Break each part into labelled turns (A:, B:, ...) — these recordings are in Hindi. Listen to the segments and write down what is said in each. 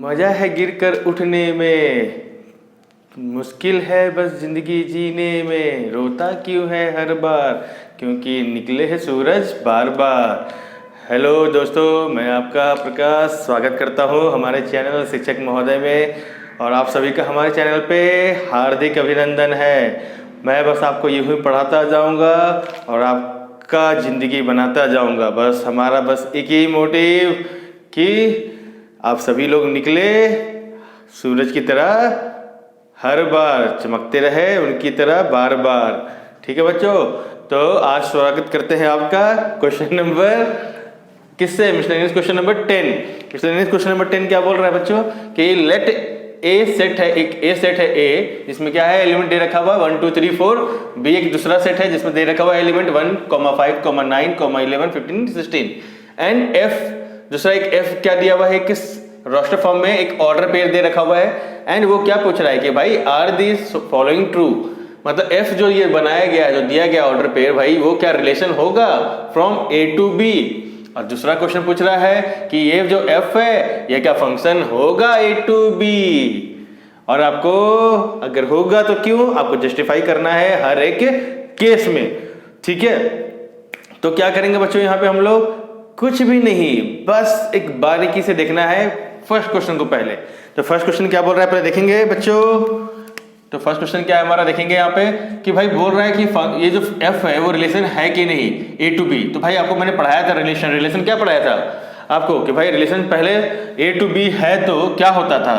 A: मजा है गिरकर उठने में, मुश्किल है बस जिंदगी जीने में। रोता क्यों है हर बार, क्योंकि निकले है सूरज बार बार। हेलो दोस्तों, मैं आपका प्रकाश स्वागत करता हूँ हमारे चैनल शिक्षक महोदय में, और आप सभी का हमारे चैनल पे हार्दिक अभिनंदन है। मैं बस आपको यूँ ही पढ़ाता जाऊँगा और आपका ज़िंदगी बनाता जाऊँगा। बस हमारा बस एक ही मोटिव कि आप सभी लोग निकले सूरज की तरह, हर बार चमकते रहे उनकी तरह बार बार। ठीक है बच्चों, तो आज स्वागत करते हैं आपका क्वेश्चन नंबर किससे, miscellaneous question number 10। Miscellaneous question number 10 क्या बोल रहा है बच्चों कि लेट ए सेट है, एक ए सेट है ए जिसमें क्या है एलिमेंट दे रखा हुआ 1 2 3 4। बी एक दूसरा सेट है जिसमें दे रखा हुआ एलिमेंट 1, 5, 9, 11, 15, 16। एंड एफ दूसरा एक एफ क्या दिया हुआ है, किस रोस्टर फॉर्म में एक ऑर्डर पेयर दे रखा हुआ है। एंड वो क्या पूछ रहा है कि भाई आर दिस फॉलोइंग ट्रू, मतलब एफ जो ये बनाया गया है, जो दिया गया ऑर्डर पेयर, भाई वो क्या रिलेशन होगा फ्रॉम ए टू बी। और दूसरा क्वेश्चन पूछ रहा है कि ये जो एफ है ये क्या फंक्शन होगा ए टू बी, और आपको अगर होगा तो क्यों, आपको जस्टिफाई करना है हर एक केस में। ठीक है, तो क्या करेंगे बच्चों यहाँ पे हम लोग, कुछ भी नहीं, बस एक बारीकी से देखना है फर्स्ट क्वेश्चन को पहले। तो फर्स्ट क्वेश्चन क्या बोल रहा है पहले देखेंगे बच्चों। तो फर्स्ट क्वेश्चन क्या है हमारा, देखेंगे यहाँ पे कि भाई बोल रहा है कि ये जो एफ है वो रिलेशन है कि नहीं ए टू बी। तो भाई आपको मैंने पढ़ाया था रिलेशन क्या पढ़ाया था आपको कि भाई रिलेशन पहले ए टू बी है तो क्या होता था,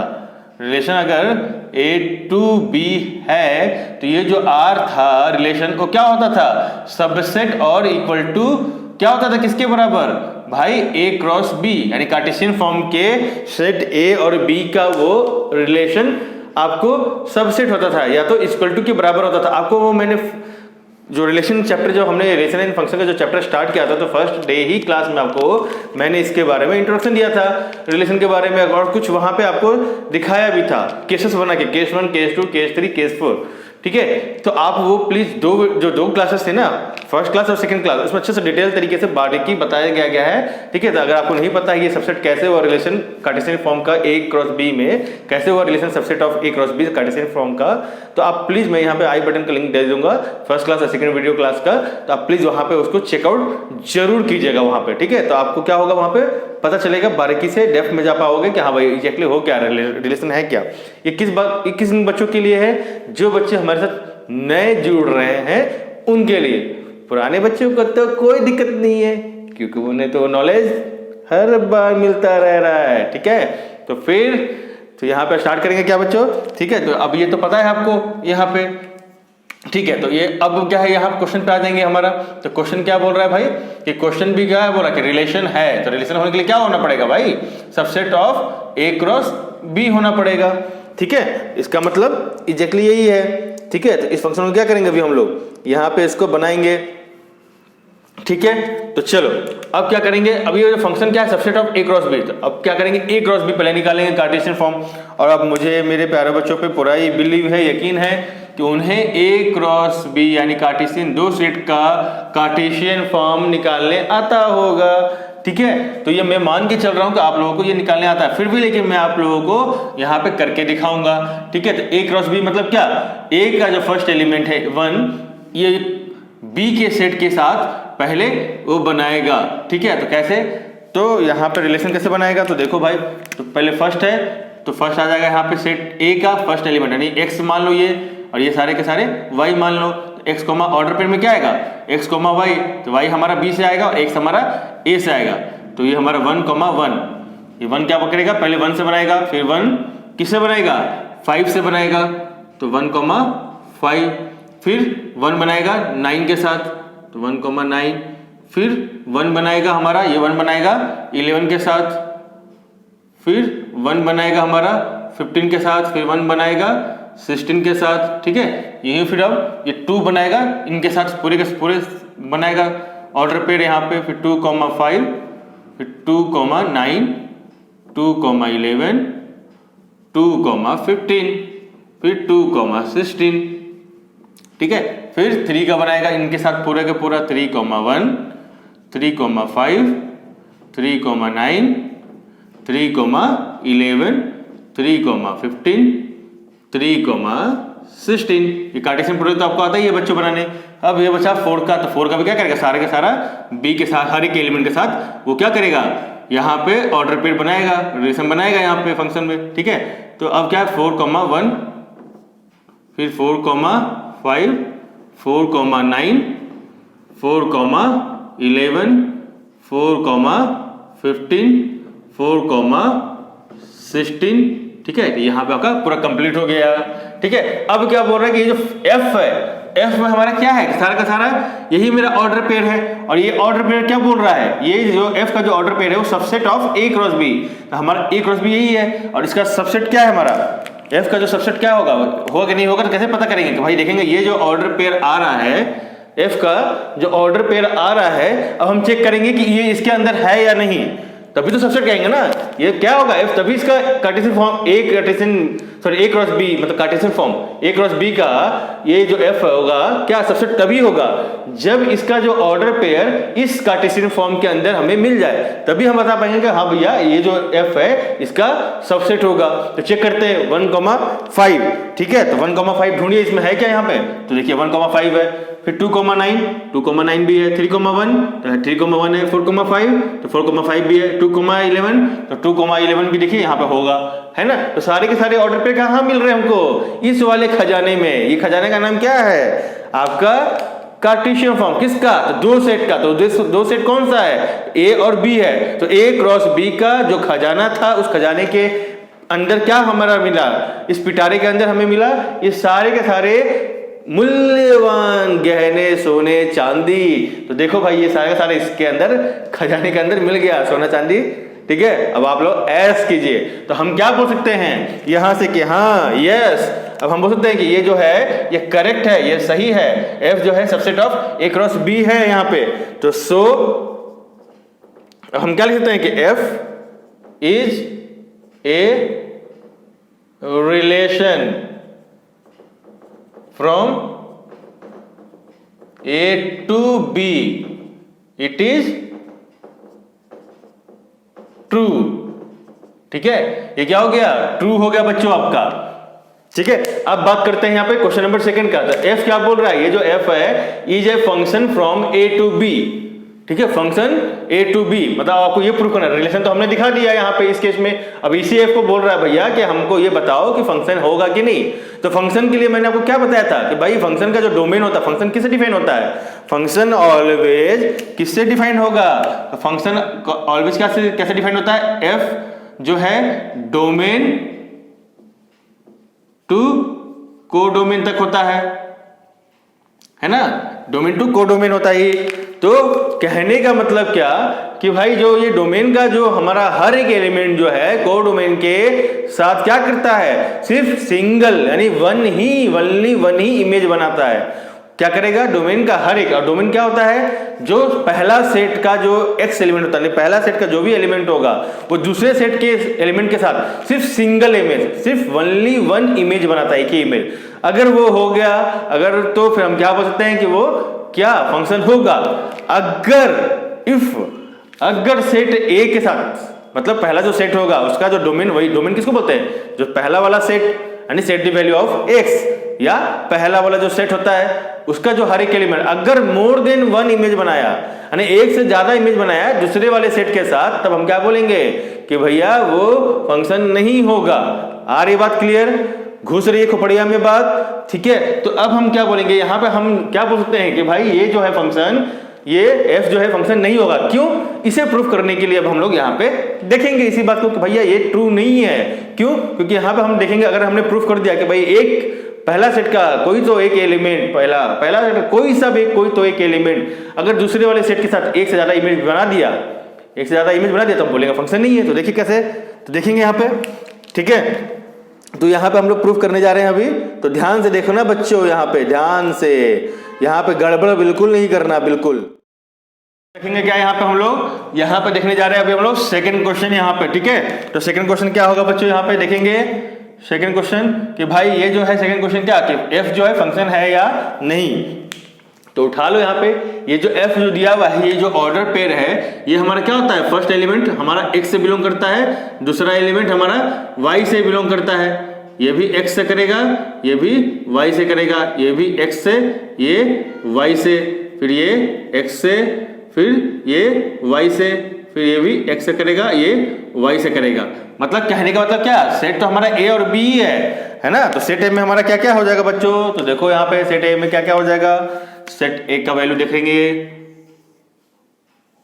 A: रिलेशन अगर ए टू बी है तो ये जो आर था रिलेशन को क्या होता था, सबसेट और इक्वल टू क्या होता था, किसके बराबर भाई ए क्रॉस बी, यानी कार्टेशियन फॉर्म के सेट ए और बी का वो रिलेशन आपको सबसेट होता था या तो इक्वल टू के बराबर होता था। आपको वो मैंने जो रिलेशन चैप्टर, जो हमने रिलेशन एंड फंक्शन का जो चैप्टर स्टार्ट किया था, तो फर्स्ट डे ही क्लास में आपको मैंने इसके बारे में इंट्रोडक्शन दिया था रिलेशन के बारे में, और कुछ वहां पे आपको दिखाया भी था केसेस बना के, केस 1, केस 2, केस 3, केस 4। ठीक है, तो आप वो प्लीज दो क्लासेस थे ना, फर्स्ट क्लास और सेकंड क्लास, उसमें अच्छे से डिटेल तरीके से बारीकी बताया गया है। ठीक है, तो अगर आपको नहीं पता है ये सबसेट कैसे हुआ रिलेशन कार्टेशियन फॉर्म का ए क्रॉस बी में, कैसे हुआ relation subset of A cross B cartesian form का, तो आप प्लीज, मैं यहाँ पे आई बटन का लिंक दे दूंगा फर्स्ट क्लास और सेकंड वीडियो क्लास का, तो आप प्लीज वहां पे उसको चेकआउट जरूर कीजिएगा वहां पे। ठीक है, तो आपको क्या होगा वहां पे पता चलेगा, बारीकी से डेप्थ में जा पाओगे कि हाँ भाई एग्जैक्टली हो क्या रिलेशन है क्या। ये किस बच्चों के लिए है, जो बच्चे हमारे साथ नए जुड़ रहे हैं उनके लिए। पुराने बच्चों को तो कोई दिक्कत नहीं है क्योंकि उन्हें तो नॉलेज हर बार मिलता रह रहा है। ठीक है, तो फिर तो यहाँ पे स्टार्ट करेंगे क्या बच्चों। ठीक है, तो अब ये तो पता है आपको यहाँ पे। ठीक है, तो ये अब क्या है, यहाँ क्वेश्चन पे आ जाएंगे हमारा। तो क्वेश्चन क्या बोल रहा है भाई कि क्वेश्चन भी क्या है, बोला कि रिलेशन है, तो रिलेशन होने के लिए क्या होना पड़ेगा भाई, subset of A cross B होना पड़ेगा। ठीक है, इसका मतलब एग्जैक्टली यही है। ठीक है, तो इस फंक्शन को क्या करेंगे अभी हम लोग यहाँ पे इसको बनाएंगे। ठीक है, तो चलो अब क्या करेंगे, अभी ये फंक्शन क्या है, subset of A cross B. तो अब क्या करेंगे, ए क्रॉस बी पहले निकालेंगे कार्टेशियन फॉर्म। और अब मुझे मेरे प्यारे बच्चों पे पूरा ही बिलीव है, यकीन है कि उन्हें ए क्रॉस बी यानी कार्टेशियन दो सेट का कार्टेशियन फॉर्म निकालने आता होगा। ठीक है, तो ये मैं मान के चल रहा हूं कि आप लोगों को ये निकालने आता है, फिर भी लेकिन मैं आप लोगों को यहाँ पे करके दिखाऊंगा। ठीक है, तो ए क्रॉस बी मतलब क्या, ए का जो फर्स्ट एलिमेंट है 1, ये बी के सेट के साथ पहले वो बनाएगा। ठीक है, तो कैसे, तो यहाँ पे रिलेशन कैसे बनाएगा, तो देखो भाई, तो पहले फर्स्ट है तो फर्स्ट आ जाएगा यहाँ पे सेट ए का फर्स्ट एलिमेंट, यानी एक्स मान लो ये, और ये सारे के सारे वाई मान लो। एक्स कोमा ऑर्डर पेयर में क्या आएगा, एक्स कोमा वाई, तो वाई हमारा बी से आएगा और एक्स हमारा ए से आएगा। तो ये हमारा 1, 1, ये 1 क्या पकड़ेगा, पहले 1 से बनाएगा, फिर 1 किससे बनाएगा, 5 से बनाएगा, तो 1, 5, फिर 1 बनाएगा 9 के साथ, तो 1, 9, फिर 1 बनाएगा हमारा, ये 1 बनाएगा 11 के साथ, फिर 1 बनाएगा हमारा 15 के साथ, फिर 1 बनाएगा 16 के साथ। ठीक है, यही फिर अब ये 2 बनाएगा इनके साथ, पूरे के पूरे बनाएगा ऑर्डर पेयर यहाँ पे, फिर 2, 5, फिर 2, 9, 2, 11, 2, 15, फिर 2, 16। ठीक है, फिर 3 का बनाएगा इनके साथ पूरे के पूरा 3, 1, 3, 5, 3, 9, 3, 11, 3,15, 3,16। ये कार्टेशियन प्रोडक्ट तो आपको आता ही है बच्चों बनाने। अब ये बचा 4 का, तो 4 का भी क्या करेगा, सारा का सारा बी के साथ, हर एक एलिमेंट के साथ वो क्या करेगा, यहाँ पे ऑर्डर पेयर बनाएगा, रिलेशन बनाएगा यहाँ पे फंक्शन में, ठीक है। तो अब क्या है 4,1, फिर 4,5, 4,9, 4,11, 4,15, 4,16, ठीक है। यहाँ पे आपका पूरा कंप्लीट हो गया, ठीक है। अब क्या बोल रहा है कि ये जो f है, f में हमारा क्या है, सारा का सारा यही मेरा ऑर्डर पेयर है। और ये ऑर्डर पेयर क्या बोल रहा है, ये जो f का जो ऑर्डर पेयर है वो subset of a cross b, तो हमारा a क्रॉस b यही है। और इसका सबसेट क्या है, हमारा f का जो सबसेट क्या होगा कि नहीं होगा, तो कैसे पता करेंगे, तो भाई देखेंगे ये जो ऑर्डर पेयर आ रहा है, f का जो ऑर्डर पेयर आ रहा है, अब हम चेक करेंगे कि ये इसके अंदर है या नहीं, तभी तो सबसेट कहेंगे ना। ये क्या होगा f, तभी इसका Cartesian form a cross b, मतलब Cartesian form a cross b का ये जो f होगा क्या सबसेट तभी होगा जब इसका जो ऑर्डर पेयर इस कार्टेशियन फॉर्म के अंदर हमें मिल जाए, तभी हम बता पाएंगे कि हाँ भैया ये जो f है इसका सबसेट होगा। तो चेक करते हैं 1,5, ठीक है। तो 1,5 ढूंढिए, इसमें है क्या यहाँ पे, तो देखिए 1,5 है, फिर 2,9 भी है, 3,1 तो 3,1 है, 4,5 तो 4,5 भी है, 2,11 तो 2,11 भी देखिए यहाँ पे होगा, है ना। तो सारे के सारे ऑर्डर पे कहाँ मिल रहे हैं हमको, इस वाले खजाने में। ये खजाने का नाम क्या है, आपका कार्टेशियन फॉर्म। किसका, तो दो सेट का। तो दो सेट कौन सा है, ए और बी है। तो ए क्रॉस बी का जो खजाना था, उस खजाने के अंदर क्या हमारा मिला, इस पिटारे के अंदर हमें मिला ये सारे के सारे मूल्यवान गहने, सोने चांदी। तो देखो भाई ये सारे के सारे इसके अंदर खजाने के अंदर मिल गया, सोना चांदी, ठीक है। अब आप लोग ऐस कीजिए, तो हम क्या बोल सकते हैं यहां से कि हाँ यस, अब हम बोल सकते हैं कि ये जो है ये करेक्ट है, ये सही है। f जो है subset of a cross b है यहाँ पे। तो सो हम क्या लिख सकते हैं कि f is a relation from a to b, it is true, ठीक है। ये क्या हो गया, ट्रू हो गया बच्चों आपका, ठीक है। अब बात करते हैं यहाँ पे क्वेश्चन नंबर 2 का। तो f क्या बोल रहा है, ये जो f है is a function from a to b, ठीक है। फंक्शन a to b मतलब आपको ये प्रूफ करना है। रिलेशन तो हमने दिखा दिया यहाँ पे इस केस में। अब इसी f को बोल रहा है भैया कि हमको ये बताओ कि फंक्शन होगा कि नहीं। तो फंक्शन के लिए मैंने आपको क्या बताया था कि भाई फंक्शन का जो डोमेन होता है, फंक्शन किससे डिफाइन होता है, फंक्शन ऑलवेज किससे डिफाइन होगा, तो फंक्शन ऑलवेज कैसे डिफाइन होता है, f जो है डोमेन टू कोडोमेन तक होता है ना, डोमेन टू कोडोमेन होता है। तो कहने का मतलब क्या कि भाई जो ये डोमेन का जो हमारा हर एक एलिमेंट जो है कोडोमेन के साथ क्या करता है, सिर्फ सिंगल यानी वन ही इमेज बनाता है। क्या करेगा, डोमेन का हर एक, और डोमेन क्या होता है, जो पहला सेट का जो x एलिमेंट होता है, पहला सेट का जो भी एलिमेंट होगा वो दूसरे सेट के एलिमेंट के साथ सिर्फ सिंगल इमेज, सिर्फ ओनली वन इमेज बनाता है, एक ही इमेज। अगर वो हो गया, अगर तो फिर हम क्या बोल सकते हैं कि वो क्या फंक्शन होगा। अगर सेट A के साथ, मतलब पहला जो सेट होगा उसका जो डोमेन, वही डोमेन किसको बोलते हैं, जो पहला वाला सेट यानी set the value of x, या पहला वाला जो सेट होता है उसका जो हर एक एलिमेंट अगर मोर देन वन इमेज बनाया, यानी एक से ज्यादा इमेज बनाया दूसरे वाले सेट के साथ, तब हम क्या बोलेंगे कि भैया वो फंक्शन नहीं होगा। आ रही बात क्लियर, घुस रही है खोपड़िया में बात, ठीक है। तो अब हम क्या बोलेंगे, यहाँ पे हम क्या बोल सकते हैं कि भाई ये जो है फंक्शन, ये f जो है फंक्शन नहीं होगा। क्यों, इसे प्रूफ करने के लिए अब हम लोग यहाँ पे देखेंगे इसी बात को कि भैया ये ट्रू नहीं है। क्यों, क्योंकि यहाँ पे हम देखेंगे अगर हमने प्रूफ कर दिया कि भाई एक पहला सेट का कोई तो एक एलिमेंट, पहला सेट का कोई सब एक कोई तो एक एलिमेंट अगर दूसरे वाले सेट के साथ एक से ज्यादा इमेज बना दिया, तो हम बोलेंगे फंक्शन नहीं है। तो देखिए कैसे, तो देखेंगे यहाँ पे, ठीक है। तो यहाँ पे हम लोग प्रूफ करने जा रहे हैं अभी, तो ध्यान से देखो ना बच्चों, यहाँ पे ध्यान से, यहाँ पे गड़बड़ बिल्कुल नहीं करना, बिल्कुल। देखेंगे क्या यहाँ पे हम लोग, यहाँ पे देखने जा रहे हैं अभी हम लोग सेकंड क्वेश्चन यहाँ पे, ठीक है। तो सेकंड क्वेश्चन क्या होगा बच्चों, यहाँ पे देखेंगे सेकंड क्वेश्चन कि भाई ये जो है सेकंड क्वेश्चन क्या कि f जो है फंक्शन है या नहीं। तो उठा लो यहाँ पे, ये जो f जो दिया हुआ है, ये जो ऑर्डर पेयर है, ये हमारा क्या होता है, फर्स्ट एलिमेंट हमारा x से बिलोंग करता है, दूसरा एलिमेंट हमारा y से बिलोंग करता है। ये भी x से करेगा, ये भी y से करेगा, ये भी x से, ये y से, फिर ये x से, फिर ये y से, फिर ये भी x से करेगा, ये y से करेगा। मतलब कहने का मतलब क्या, सेट तो हमारा a और b ही है ना। तो सेट a में हमारा क्या क्या हो जाएगा बच्चों, तो देखो यहाँ पे सेट a में क्या क्या हो जाएगा। सेट a का वैल्यू देखेंगे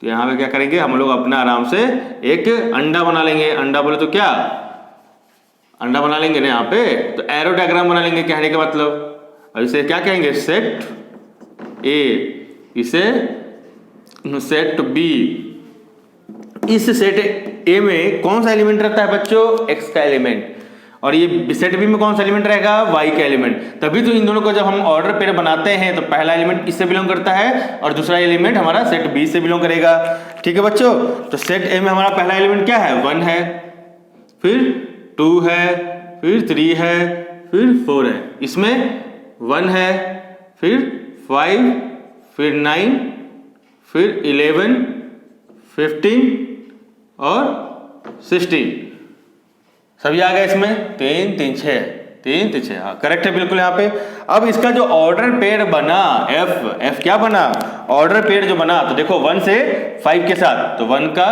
A: तो यहाँ पे क्या करेंगे हम लोग, अपना आराम से एक अंडा बना लेंगे। अंडा बोले तो क्या, अंडा बना लेंगे ना यहाँ पे, तो एरो डायग्राम बना लेंगे कहने का मतलब। अब इसे क्या कहेंगे, सेट a, इसे सेट b। इस सेट a में कौन सा एलिमेंट रहता है बच्चों, x का एलिमेंट, और ये सेट b में कौन सा एलिमेंट रहेगा, y का एलिमेंट। तभी तो इन दोनों को जब हम ऑर्डर पेयर बनाते हैं तो पहला एलिमेंट इससे बिलोंग करता है और दूसरा एलिमेंट हमारा सेट b से बिलोंग करेगा। ठीक है बच्चों, तो सेट a में हमारा पहला एलिमेंट क्या है, 1 है, फिर 2 है, फिर 3 है, फिर 4 है। इसमें 1 है, फिर 5, फिर 9, फिर 11, 15 और 16 सभी आ गए इसमें। 3 3 6, 3 3 6, हाँ करेक्ट है बिल्कुल यहाँ पे। अब इसका जो ऑर्डर पेयर बना f क्या बना, ऑर्डर पेयर जो बना, तो देखो 1 से 5 के साथ, तो 1 का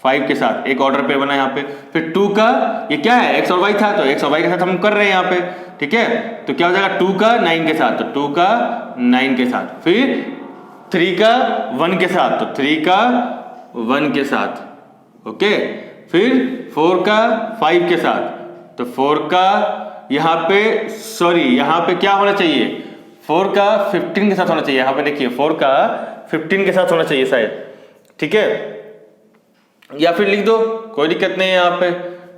A: 5 के साथ एक ऑर्डर पेयर बना यहाँ पे। फिर 2 का, ये क्या है, x और y था, तो x और y के साथ हम कर रहे हैं यहाँ पे। ठीक है, तो क्या हो जाएगा 2 का 9 के साथ, तो 2 का 9 के साथ। फिर 3 का 1 के साथ, तो 3 का 1 के साथ। ओके, फिर 4 का 5 के साथ, तो 4 का यहाँ पे, सॉरी यहाँ पे क्या होना चाहिए, 4 का 15 के साथ होना चाहिए। यहाँ पे देखिए 4 का 15 के साथ होना चाहिए शायद। ठीक है, या फिर लिख दो, कोई दिक्कत नहीं है। यहाँ पे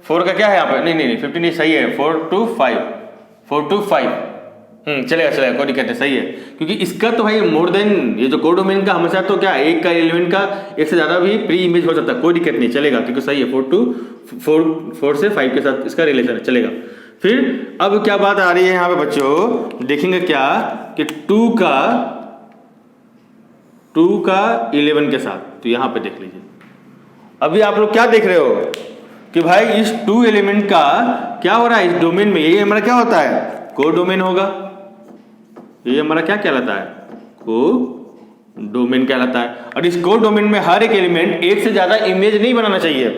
A: 4 का क्या है, यहाँ पे नहीं नहीं नहीं 15 सही है, 4 to 5, 4 to 5 चलेगा चलेगा, कोई दिक्कत नहीं, सही है। क्योंकि इसका तो भाई मोर देन, ये जो कोडोमेन का हमेशा तो क्या, एक का एलिमेंट का एक से ज्यादा भी प्री इमेज हो सकता है, कोई दिक्कत नहीं, चलेगा क्योंकि सही है। 4 से 5 के साथ इसका रिलेशन है, चलेगा। फिर अब क्या बात आ रही है यहाँ पे बच्चों, देखेंगे क्या कि 2 का 11 के साथ, तो यहाँ पे देख लीजिए। अभी आप लोग क्या देख रहे हो कि भाई इस 2 एलिमेंट का क्या हो रहा है इस डोमेन में, ये हमारा क्या होता है, कोडोमेन होगा। ये हमारा क्या कहलाता है, कोडोमेन कहलाता है। और इस कोडोमेन में हर एक एलिमेंट एक से ज्यादा इमेज नहीं बनाना चाहिए।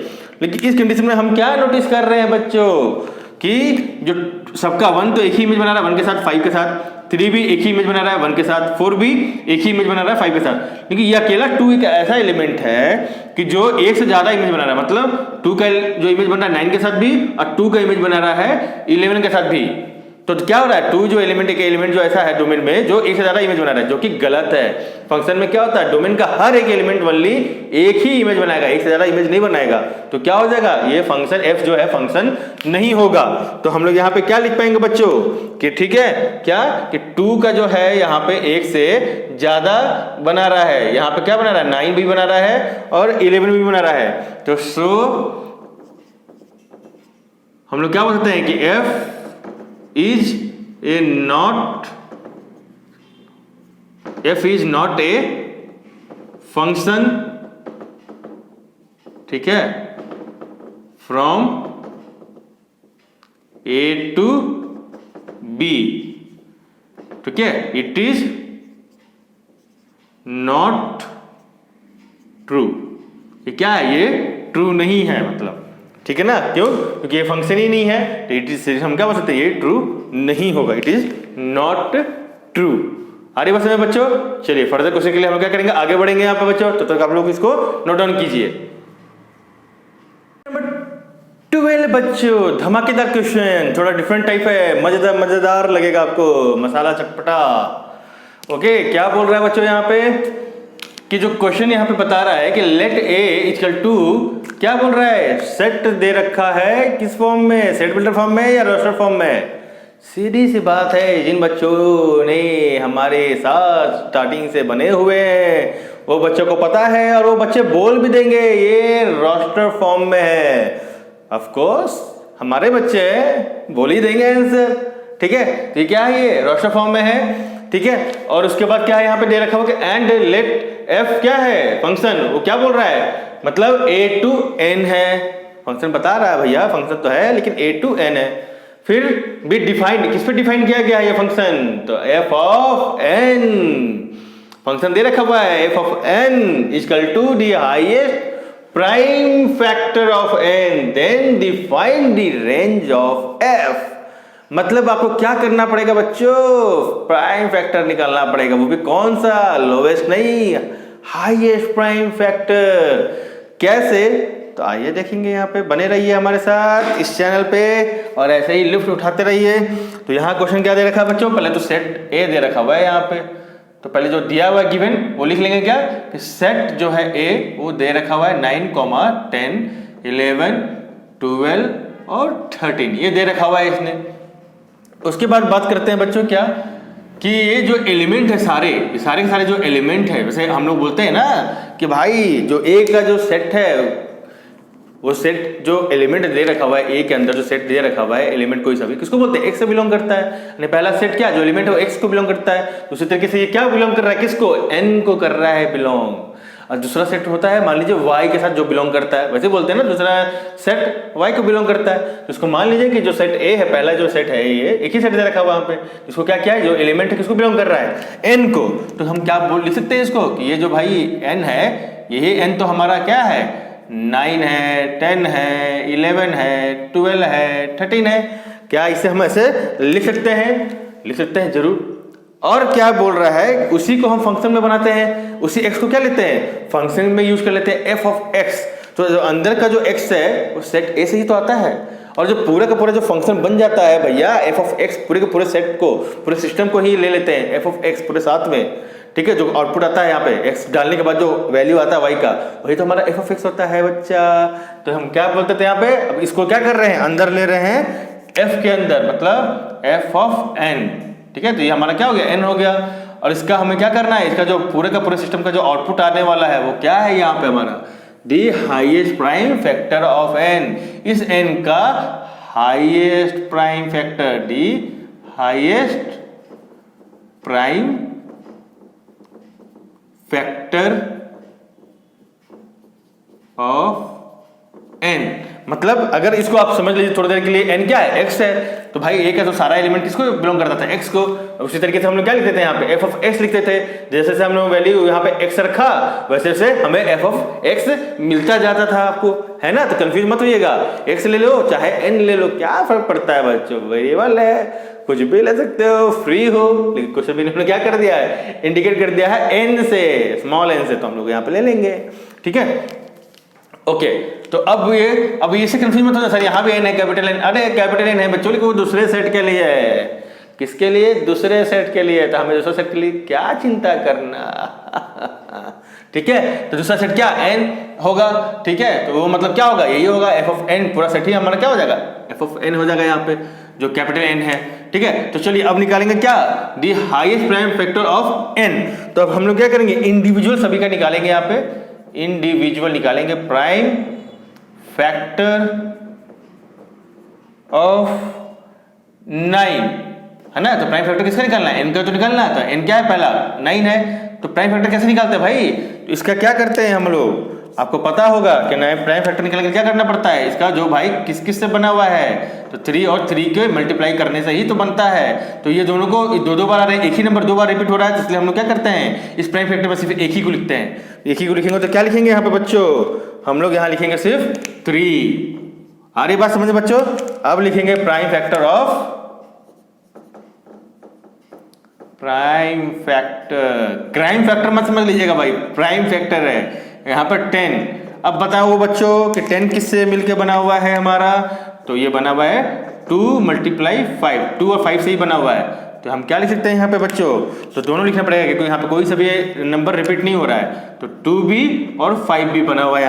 A: लेकिन इस कंडीशन में हम क्या नोटिस कर रहे हैं बच्चों कि जो सबका 1 तो एक ही इमेज बना रहा है 1 के साथ, 5 के साथ, 3 भी एक ही इमेज बना रहा है 1 के साथ, 4 भी एक ही इमेज बना रहा है 5 के साथ। लेकिन ये अकेला 2 एक ऐसा एलिमेंट है कि जो एक से ज्यादा इमेज बना रहा है। मतलब 2 का जो इमेज बन रहा है 9 के साथ भी, और 2 का इमेज बना रहा है 11 के साथ भी। तो क्या हो रहा है, 2 जो एलिमेंट, एक एलिमेंट जो ऐसा है डोमेन में जो एक से ज्यादा इमेज बना रहा है, जो कि गलत है। फंक्शन में क्या होता है, डोमेन का हर एक एलिमेंट ओनली एक ही इमेज बनाएगा, एक से ज्यादा इमेज नहीं बनाएगा। तो क्या हो जाएगा, ये फंक्शन f जो है फंक्शन नहीं होगा। तो हम लोग यहाँ पे क्या लिख पाएंगे बच्चों कि ठीक है क्या, कि 2 का जो है यहाँ पे एक से ज्यादा बना रहा है, यहाँ पे क्या बना रहा है, 9 भी बना रहा है और 11 भी बना रहा है। तो सो हम लोग क्या बोल सकते हैं कि f is not a function, ठीक है, from a to b, ठीक है, it is not true। ये क्या है, ये ट्रू नहीं है, मतलब ठीक है ना, क्यों, क्योंकि ये फंक्शन ही नहीं है। तो इट इज, हम क्या बोल सकते हैं, ये ट्रू नहीं होगा, इट इज नॉट ट्रू। आ रही बात समझ में बच्चों। चलिए फर्दर क्वेश्चन के लिए हम क्या करेंगे, आगे बढ़ेंगे यहाँ पे बच्चों। तब तक आप लोग इसको नोट डाउन कीजिए। नंबर 12 बच्चों, धमाकेदार क्वेश्चन, थोड़ा डिफरेंट टाइप है, मजेदार लगेगा आपको, मसाला चटपटा। ओके, क्या बोल रहा है बच्चों यहाँ पे कि जो क्वेश्चन यहाँ पे बता रहा है कि लेट ए इक्वल टू, क्या बोल रहा है, सेट दे रखा है किस फॉर्म में, सेट बिल्डर फॉर्म में या रोस्टर फॉर्म में। सीधी सी बात है, जिन बच्चों ने हमारे साथ स्टार्टिंग से बने हुए हैं वो बच्चों को पता है, और वो बच्चे बोल भी देंगे ये रोस्टर फॉर्म में है। ऑफ कोर्स हमारे बच्चे बोल ही देंगे आंसर, ठीक है। तो ये क्या है, ये रोस्टर फॉर्म में है। ठीक है। और उसके बाद क्या है यहाँ पे दे रखा हुआ कि एंड लेट एफ क्या है फंक्शन, वो क्या बोल रहा है, मतलब a to n है, फंक्शन बता रहा है भैया, फंक्शन तो है लेकिन a to n है। फिर भी डिफाइंड, किस पे डिफाइन किया गया है ये फंक्शन, तो f ऑफ n, फंक्शन दे रखा हुआ है f of n equal to the highest prime factor of n then define the range of f। मतलब आपको क्या करना पड़ेगा बच्चों, प्राइम फैक्टर निकालना पड़ेगा, वो भी कौन सा, लोवेस्ट नहीं, हाईएस्ट प्राइम फैक्टर। कैसे, तो आइए देखेंगे, यहाँ पे बने रहिए हमारे साथ इस चैनल पे और ऐसे ही लिफ्ट उठाते रहिए। तो यहाँ क्वेश्चन क्या दे रखा है बच्चों, पहले तो सेट ए दे रखा हुआ है यहाँ पे, तो पहले जो दिया हुआ है गिवन वो लिख लेंगे क्या, कि सेट जो है ए वो दे रखा हुआ है 9, 10, 11, 12 और 13, ये दे रखा हुआ है इसने। उसके बाद बात करते हैं बच्चों क्या, कि ये जो एलिमेंट है सारे के सारे जो एलिमेंट है, वैसे हम लोग बोलते हैं ना कि भाई जो ए का जो सेट है, वो सेट जो एलिमेंट दे रखा हुआ है ए के अंदर, जो सेट दे रखा हुआ है एलिमेंट कोई सा भी, किसको बोलते हैं, एक्स से बिलोंग करता है। यानी पहला सेट क्या, जो एलिमेंट है वो एक्स को बिलोंग करता है। उसी तरीके से ये क्या बिलोंग कर रहा है, किसको, एन को कर रहा है बिलोंग। और दूसरा सेट होता है मान लीजिए वाई के साथ जो बिलोंग करता है, वैसे बोलते हैं ना दूसरा सेट वाई को बिलोंग करता है। तो इसको मान लीजिए कि जो सेट ए है, पहला जो सेट है ये एक ही सेट दे रखा हुआ वहाँ पे, इसको क्या किया है, जो एलिमेंट है किसको बिलोंग कर रहा है, एन को। तो हम क्या बोल लिख सकते हैं इसको, कि ये जो भाई एन है, यही एन तो हमारा क्या है, 9 है, 10 है, 11 है, 12 है, 13 है। क्या इसे हम ऐसे लिख सकते हैं जरूर। और क्या बोल रहा है, उसी को हम फंक्शन में बनाते हैं, उसी x को क्या लेते हैं, फंक्शन में यूज कर लेते हैं f ऑफ x। तो जो अंदर का जो x है वो सेट a से ही तो आता है, और जो पूरा का पूरा जो फंक्शन बन जाता है भैया f ऑफ x, पूरे के पूरे सेट को, पूरे सिस्टम को ही ले लेते हैं f ऑफ x पूरे साथ में, ठीक है। जो आउटपुट आता है यहाँ पे x डालने के बाद जो वैल्यू आता है y का, वही तो हमारा f ऑफ x होता है बच्चा। तो हम क्या बोलते थे यहाँ पे, अब इसको क्या कर रहे हैं, अंदर ले रहे हैं f के अंदर, मतलब f ऑफ n, ठीक है। तो ये हमारा क्या हो गया, n हो गया। और इसका हमें क्या करना है, इसका जो पूरे का पूरे सिस्टम का जो आउटपुट आने वाला है वो क्या है यहाँ पे हमारा, the highest prime factor of n, इस n का highest prime factor, the highest prime factor of n। मतलब अगर इसको आप समझ लीजिए थोड़ी देर के लिए, n क्या है, x है, तो भाई एक है तो सारा एलिमेंट किसको बिलोंग करता था, x को। उसी तरीके से हम लोग क्या लिखते थे यहाँ पे, f ऑफ x लिखते थे। जैसे से हम लोग वैल्यू यहाँ पे x रखा, वैसे से हमें f ऑफ x मिलता जाता था आपको, है ना। तो कंफ्यूज मत होइएगा, x ले लो चाहे n ले लो, क्या फर्क पड़ता है बच्चों, वेरिएबल है, कुछ भी ले सकते हो, फ्री हो। लेकिन कुछ भी इन्होंने क्या कर दिया है, इंडिकेट कर दिया है n से, स्मॉल n से, तो हम लोग यहाँ पे ले लेंगे, ठीक है। ओके, तो अब ये से कंफ्यूज मत होना, सर यहाँ भी n है, कैपिटल N, अरे कैपिटल N है बच्चों, लेकिन वो दूसरे सेट के लिए है, किसके लिए, दूसरे सेट के लिए। तो हमें दूसरे सेट के लिए क्या चिंता करना ठीक है। तो दूसरा सेट क्या, n होगा, ठीक है। तो वो मतलब क्या होगा, यही होगा f ऑफ n, पूरा सेट ही हमारा क्या हो जाएगा, f ऑफ n हो जाएगा यहाँ पे, जो कैपिटल N है, ठीक है। तो चलिए अब निकालेंगे क्या, the highest prime factor of n। तो अब हम लोग क्या करेंगे, इंडिविजुअल सभी का निकालेंगे, यहाँ पे इंडिविजुअल निकालेंगे, प्राइम फैक्टर ऑफ 9, है ना। तो प्राइम फैक्टर किसका निकालना है, n का तो निकालना है। तो n क्या है, पहला 9 है, तो प्राइम फैक्टर कैसे निकालते हैं भाई, तो इसका क्या करते हैं हम लोग, आपको पता होगा कि नए प्राइम फैक्टर निकालने के लिए क्या करना पड़ता है, इसका जो भाई किस किस से बना हुआ है, तो 3 और 3 के मल्टीप्लाई करने से ही तो बनता है। तो ये दोनों को दो बार आ रहे हैं, एक ही नंबर 2 बार रिपीट हो रहा है, इसलिए हम लोग क्या करते हैं, इस प्राइम फैक्टर में सिर्फ एक ही को लिखते हैं। एक ही को लिखेंगे तो क्या लिखेंगे यहाँ पे बच्चों, हम लोग यहाँ लिखेंगे सिर्फ 3। आ रही बात समझे बच्चों। अब लिखेंगे prime factor of, prime factor, crime factor मत समझ लीजिएगा भाई, प्राइम फैक्टर है यहाँ पर 10। अब बताओ वो बच्चों कि 10 किससे मिलके बना हुआ है हमारा, तो ये बना हुआ है 2 × 5, 2 और 5 से ही बना हुआ है। तो हम क्या लिख सकते हैं यहाँ पे बच्चों, तो दोनों लिखना पड़ेगा क्योंकि यहाँ पे कोई सा भी नंबर रिपीट नहीं हो रहा है। तो 2 भी और 5 भी बना हुआ है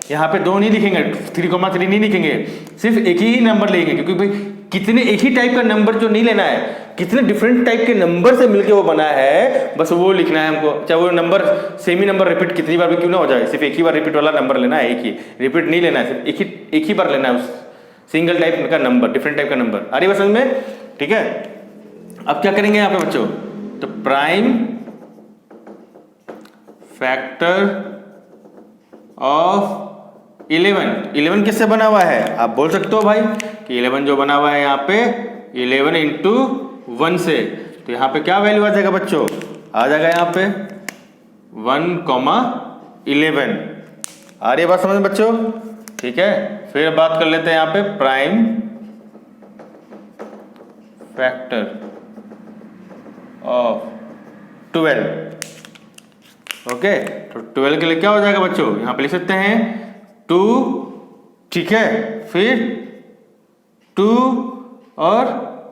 A: यहाँ पे 2 नहीं लिखेंगे, 3,3 नहीं लिखेंगे, सिर्फ एक ही नंबर लेंगे, क्योंकि भाई कितने एक ही टाइप का नंबर जो नहीं लेना है, कितने डिफरेंट टाइप के नंबर से मिलके वो बना है, बस वो लिखना है हमको। चाहे वो नंबर सेम ही नंबर रिपीट कितनी बार भी क्यों ना हो जाए, सिर्फ एक ही बार रिपीट वाला नंबर लेना है, एक ही रिपीट नहीं लेना है, सिर्फ एक ही बार लेना है उस सिंगल टाइप का नंबर, डिफरेंट टाइप का नंबर। आ रही बात समझ में, ठीक है। अब क्या करेंगे यहाँ पे बच्चों, तो प्राइम फैक्टर ऑफ 11 किससे बना हुआ है? आप बोल सकते हो भाई कि 11 जो बना हुआ है यहाँ पे 11 इंटू 1 से, तो यहाँ पे क्या वैल्यू आ जाएगा बच्चों? आ जाएगा यहाँ पे 1,11। आ रही है बात समझ में बच्चों? ठीक है, फिर बात कर लेते हैं यहाँ पे प्राइम फैक्टर ऑफ 12। ओके, तो 12 के लिए क्या हो जाएगा बच्चों? यहाँ पे लिख सकते हैं 2, ठीक है, फिर 2 और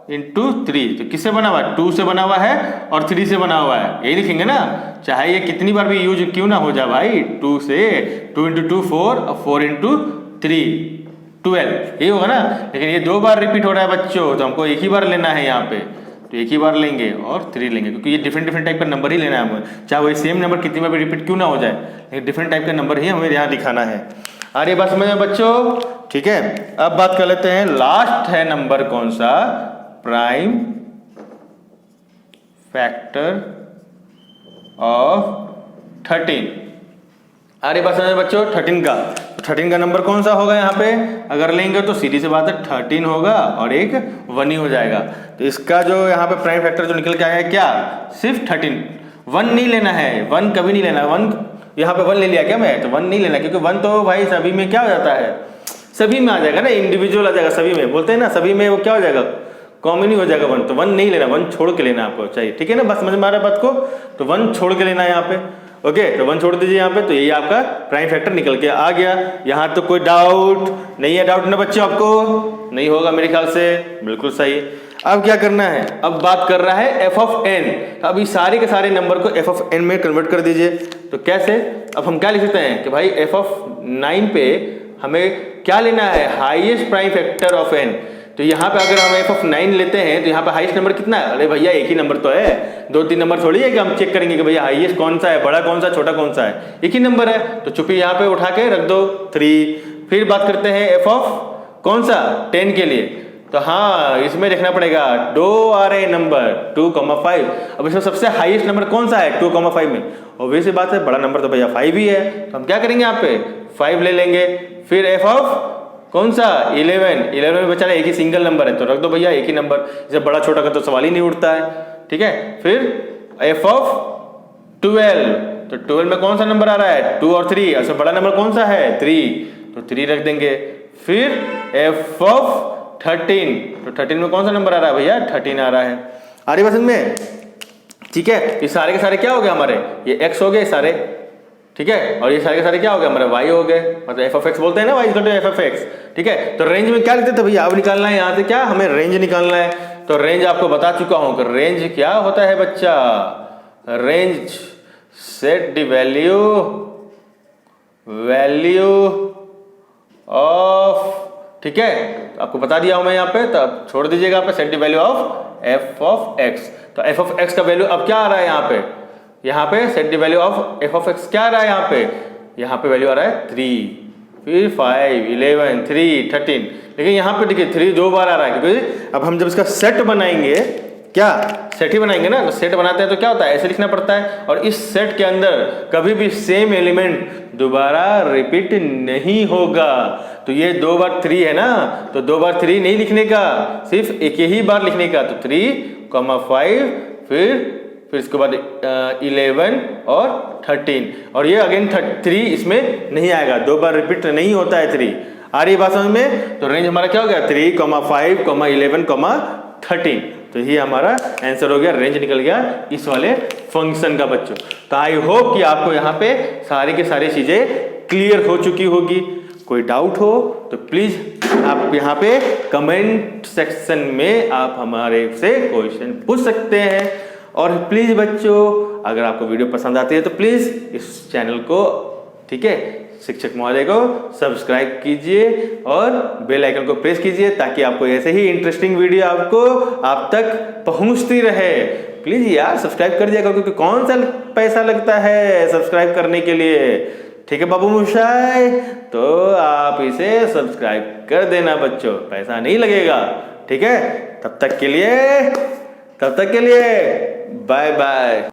A: इंटू 3। तो किससे बना हुआ है? 2 से बना हुआ है और 3 से बना हुआ है, यही लिखेंगे ना, चाहे ये कितनी बार भी यूज क्यों ना हो जाए भाई। 2 से 2 इंटू 2 4 और 4 इंटू 3 12, यही होगा ना। लेकिन ये 2 बार रिपीट हो रहा है बच्चों, तो हमको एक ही बार लेना है यहाँ पे, तो एक ही बार लेंगे और 3 लेंगे, क्योंकि ये डिफरेंट टाइप का नंबर ही लेना है हमें, चाहे वही सेम नंबर कितनी बार भी रिपीट क्यों ना हो जाए, लेकिन डिफरेंट टाइप का नंबर ही हमें यहाँ दिखाना है। आ रही बात समझ में बच्चों? ठीक है, अब बात कर लेते हैं लास्ट है नंबर कौन सा? Prime factor of 13। आ रही बात समझ में बच्चों? 13 का, 13 का नंबर कौन सा होगा यहाँ पे? अगर लेंगे तो सीधी सी बात है 13 होगा और एक 1 ही हो जाएगा। तो इसका जो यहाँ पे प्राइम फैक्टर जो निकल के आया है क्या? सिर्फ 13। 1 नहीं लेना है, 1 कभी नहीं लेना। 1 यहाँ पे 1 ले लिया क्या मैं? तो 1 नहीं लेना, क्योंकि 1 तो भाई सभी में क्या हो जाता है? सभी में आ जाएगा ना, इंडिविजुअल आ जाएगा सभी में, बोलते हैं ना सभी में वो क्या हो जाएगा? कॉमन ही हो जाएगा 1। तो 1 नहीं लेना, 1 छोड़ के लेना आपको चाहिए, ठीक है ना? बस समझ में आ रहा है बात को? तो 1 छोड़ के लेना है यहाँ पे। ओके, तो 1 छोड़ दीजिए यहाँ पे, तो यही आपका प्राइम फैक्टर निकल के आ गया। यहाँ तो कोई डाउट नहीं है? डाउट ना बच्चों आपको? नहीं होगा मेरे ख्याल से, बिल्कुल सही। अब क्या करना है? अब बात कर रहा है f ऑफ n। तो अब इस सारे के सारे नंबर को f ऑफ n में कन्वर्ट कर दीजिए। तो कैसे? अब हम क्या लिख सकते हैं कि भाई f ऑफ 9 पे हमें क्या लेना है? Highest prime factor of n। तो यहाँ पे अगर हम f ऑफ 9 लेते हैं तो यहाँ पे हाईएस्ट नंबर कितना है? अरे भैया एक ही नंबर तो है, 2-3 नंबर थोड़ी है कि हम चेक करेंगे कि भैया हाईएस्ट कौन सा है, बड़ा कौन सा, छोटा कौन सा है, एक ही नंबर है। तो चुप्पी यहाँ पे उठा के रख दो 3। फिर बात करते हैं f ऑफ कौन सा? 10 के लिए। तो हाँ, इसमें देखना पड़ेगा 2 आ रहे नंबर 2,5। अब इसमें सबसे हाईएस्ट नंबर कौन सा है 2,5 में? ऑब्वियस बात है, बड़ा नंबर तो भैया 5 ही है, तो हम क्या करेंगे यहाँ पे 5 ले लेंगे। फिर f ऑफ कौन सा? 11 में बेचारा एक ही सिंगल नंबर है, तो रख दो भैया एक ही नंबर, इसे बड़ा छोटा का तो सवाल ही नहीं उठता है, ठीक है। फिर f ऑफ 12, तो 12 में कौन सा नंबर आ रहा है? 2 और 3, ऐसे बड़ा नंबर कौन सा है? 3, तो 3 रख देंगे। फिर f ऑफ 13, तो 13 में कौन सा नंबर आ रहा है भैया? 13 आ रहा है। आ रही बात समझ में? ठीक है, ये सारे के सारे क्या हो गए हमारे? ये x हो गए सारे, ठीक है, और ये सारे के सारे क्या हो गए हमारे? y हो गए, मतलब f ऑफ x बोलते हैं ना, y equal to f of x, ठीक है। तो रेंज में क्या लिखते थे भैया? अब निकालना है यहाँ से क्या? हमें रेंज निकालना है। तो रेंज आपको बता चुका हूँ कि रेंज क्या होता है बच्चा? Range set the value of, ठीक है, आपको बता दिया हूं मैं यहाँ पे, तो अब छोड़ दीजिएगा आप set the value of f of x। तो f ऑफ x का वैल्यू अब क्या आ रहा है यहाँ पे? यहाँ पे set the value of f of x क्या आ रहा है यहाँ पे? यहाँ पे वैल्यू आ रहा है 3, फिर 5, 11, 3, 13। लेकिन यहाँ पे देखिए 3 2 बार आ रहा है, क्योंकि अब हम जब इसका सेट बनाएंगे, क्या सेट ही बनाएंगे ना, तो सेट बनाते हैं तो क्या होता है? ऐसे लिखना पड़ता है। और इस सेट के अंदर कभी भी सेम एलिमेंट दोबारा रिपीट नहीं होगा। तो ये 2 बार 3 है ना, तो 2 बार 3 नहीं लिखने का, सिर्फ एक ही बार लिखने का। तो 3,5, फिर इसके बाद 11 और 13, और ये अगेन 3 इसमें नहीं आएगा, 2 बार रिपीट नहीं होता है 3। आ रही बात समझ में? तो रेंज हमारा क्या हो गया? 3,5, 11, 13। तो ये हमारा आंसर हो गया, रेंज निकल गया इस वाले फंक्शन का बच्चों। तो आई होप कि आपको यहाँ पे सारी के सारी चीजें क्लियर हो चुकी होगी। कोई डाउट हो तो प्लीज आप यहाँ पे कमेंट सेक्शन में आप हमारे से क्वेश्चन पूछ सकते हैं। और प्लीज बच्चों, अगर आपको वीडियो पसंद आती है तो प्लीज इस चैनल को, ठीक है, शिक्षक महोदय को सब्सक्राइब कीजिए और बेल आइकन को प्रेस कीजिए, ताकि आपको ऐसे ही इंटरेस्टिंग वीडियो आप तक पहुंचती रहे। प्लीज यार सब्सक्राइब कर दिया, क्योंकि कौन सा पैसा लगता है सब्सक्राइब करने के लिए, ठीक है बाबू मुशाई? तो आप इसे सब्सक्राइब कर देना बच्चों, पैसा नहीं लगेगा, ठीक है। तब तक के लिए बाय बाय।